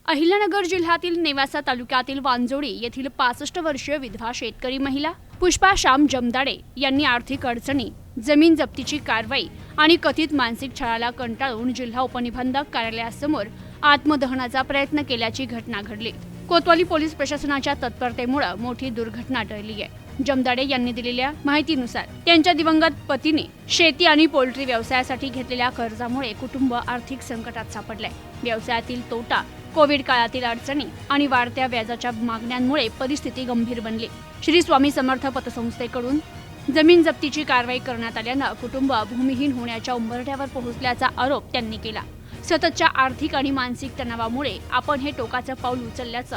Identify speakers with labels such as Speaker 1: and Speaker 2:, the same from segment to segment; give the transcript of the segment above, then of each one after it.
Speaker 1: अहिल्यानगर जिल्ह्यातील नेवासा तालुक्यातील वांजोडी येथील 65 वर्षीय विधवा शेतकरी महिला पुष्पा श्याम जमदाडे यांनी आर्थिक अडचणी, जमीन जप्तीची कारवाई आणि कथित मानसिक छळाला कंटाळून जिल्हा उपनिबंधक कार्यालयासमोर आत्मदहनाचा प्रयत्न केल्याची घटना घडली। कोतवाली पोलीस प्रशासनाच्या तत्परतेमुळे मोठी दुर्घटना टळली आहे। जमदाडे यांनी दिलेल्या माहितीनुसार त्यांच्या दिवंगत पतीने शेती आणि पोल्ट्री व्यवसायासाठी घेतलेल्या कर्जामुळे कुटुंब आर्थिक संकटात सापडले। व्यवसायातील तोटा, कोविड काळातील अडचणी आणि वाढत्या व्याजाच्या मागण्यांमुळे परिस्थिती गंभीर बनली। श्री स्वामी समर्थ पतसंस्थेकडून जमीन जप्तीची कारवाई करण्यात आल्याने कुटुंब भूमिहीन होण्याच्या उंबरठ्यावर पोहोचल्याचा आरोप त्यांनी केला। सततच्या आर्थिक आणि मानसिक तणावामुळे आपण हे टोकाचं पाऊल उचलल्याचं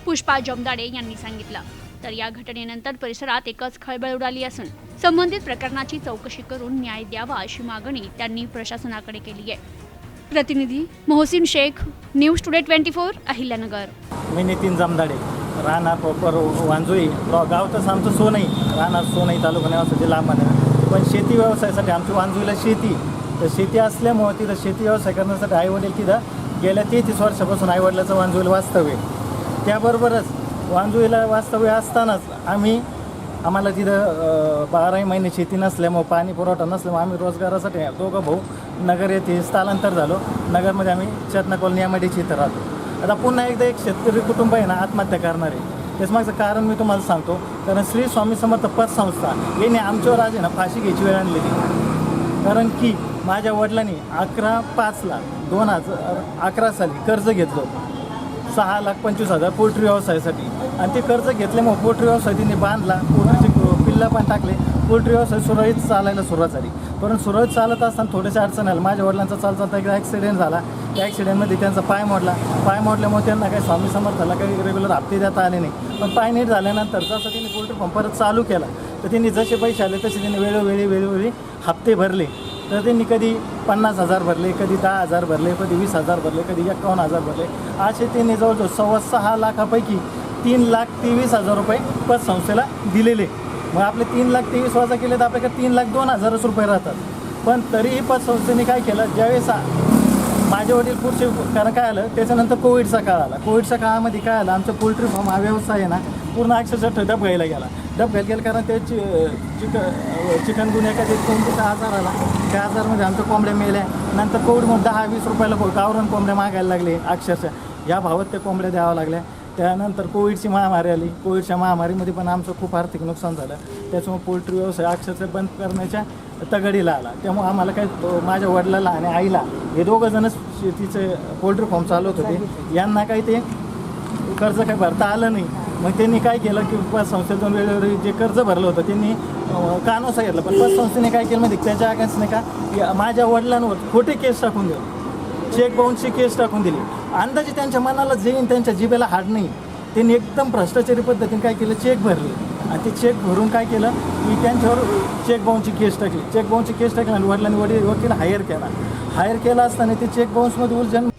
Speaker 1: पुष्पा जमदाडे यांनी सांगितलं। तर या घटनेनंतर परिसरात एकच खळबळ उडाली असून संबंधित प्रकरणाची चौकशी करून न्याय द्यावा अशी मागणी त्यांनी प्रशासनाकडे केली आहे। प्रतिनिधी मोहसिन शेख, न्यूज टुडे 24, अहिल्यानगर।
Speaker 2: मी नितीन जमदाडे, राहणार प्रॉपर वांजोळी, गाव तसं आमचं सोनई, राहणार सोनई तालुका नेवासा जिल्हा अहमदनगर। पण शेती व्यवसायासाठी आमची वांजोळीला शेती, तर शेती असल्यामुळे तिथं शेती व्यवसाय करण्यासाठी आईवडील तिथं गेल्या 33 वर्षापासून आईवडिलाचं वांजोळीला वास्तव्य। त्याबरोबरच वांजोळीला वास्तव्य असतानाच आम्हाला तिथं 12 महिने शेती नसल्यामुळे, पाणी पुरवठा नसल्यामुळे आम्ही रोजगारासाठी दोघं भाऊ नगर येथे स्थलांतर झालो। नगरमध्ये आम्ही चेतना कॉलनी यामध्ये इथं राहतो। आता पुन्हा एकदा एक शेतकरी कुटुंब आहे ना आत्महत्या करणार आहे। त्याच मागचं कारण मी तुम्हाला सांगतो, कारण श्री स्वामी समर्थ पतसंस्था यांनी आमच्यावर आज ना फाशी घ्यायची वेळ आणलेली। कारण की माझ्या वडिलांनी 11/5/2011 साली कर्ज घेतलं, 6,25,000 पोल्ट्री व्यवसायासाठी। आणि ते कर्ज घेतल्यामुळे पोल्ट्री व्यवसाय तिने बांधला, पोल्ट्रीचे पिल्ला पण टाकले, पोल्ट्री व्यवसाय सुरळीत चालायला सुरुवात झाली। परंतु सुरळीत चालत असताना थोडेसे अडचण आली। माझ्या वडिलांचा चालता एकदा ॲक्सिडेंट झाला। त्या ॲक्सिडेंटमध्ये त्यांचा पाय मोडल्यामुळे त्यांना काही स्वामी समर्थाला काही रेग्युलर हप्ते देता आले नाही। पण पाय नीट झाल्यानंतर जसं त्यांनी पोल्ट्री फार्म परत चालू केला, तर त्यांनी जसे पैसे आले तसे त्यांनी वेळोवेळी हप्ते भरले। तर त्यांनी कधी 50,000 भरले, कधी 10,000 भरले, कधी 20,000 भरले, कधी 51,000 भरले। असे त्यांनी जवळजवळ 6.25 लाखापैकी 3,23,000 रुपये पतसंस्थेला दिलेले। मग आपले 3,23,000 वजा केले तर आपल्याकडे 3,02,000 रुपये राहतात। पण तरीही पतसंस्थेने काय केलं, ज्यावेळेस माझे वडील पुढचे, कारण काय आलं त्याच्यानंतर कोविडचा काळ आला। कोविडच्या काळामध्ये काय आलं, आमचं पोल्ट्री फार्म हा व्यवसाय आहे ना पूर्ण अक्षरशः डब घ्यायला गेला। कारण ते चिकनगुन्या एखादी कोंबडीचा आजार आला, त्या आजारमध्ये आमच्या कोंबड्या मेल्या। नंतर कोविडमध्ये 10-20 रुपयाला गावरान कोंबड्या मागायला लागले अक्षरशः। या भावात त्या कोंबड्या द्याव्या लागल्या। त्यानंतर कोविडची महामारी आली। कोविडच्या महामारीमध्ये पण आमचं खूप आर्थिक नुकसान झालं। त्याच्यामुळे पोल्ट्री व्यवसाय अक्षरशः बंद करण्याच्या तगडीला आला। त्यामुळे आम्हाला काही, माझ्या वडिलाला आणि आईला, हे दोघं जणच शेतीचे पोल्ट्री फार्म चालवत होते, यांना काही ते कर्ज काही भरता आलं नाही। मग त्यांनी काय केलं की पतसंस्थेतून वेळोवेळी जे कर्ज भरलं होतं त्यांनी कानोसा घेतला। पण पतसंस्थेने काय केलं माहिती, त्याच्या अगेन्स्ट नाही का माझ्या वडिलांवर खोटे केस टाकून दिले, चेक बाउन्सची केस टाकून दिली। अंदाजे त्यांच्या मनाला जेईन, त्यांच्या जिभेला हाड नाही, त्यांनी एकदम भ्रष्टाचारी पद्धतीने काय केलं, चेक भरले। आणि ते चेक भरून काय केलं की त्यांच्यावर चेक बाउन्सची केस टाकली। चेक बाउन्सची केस टाकली आणि वडिलांनी वकील हायर केला असताना ते चेक बाउन्समध्ये उलझन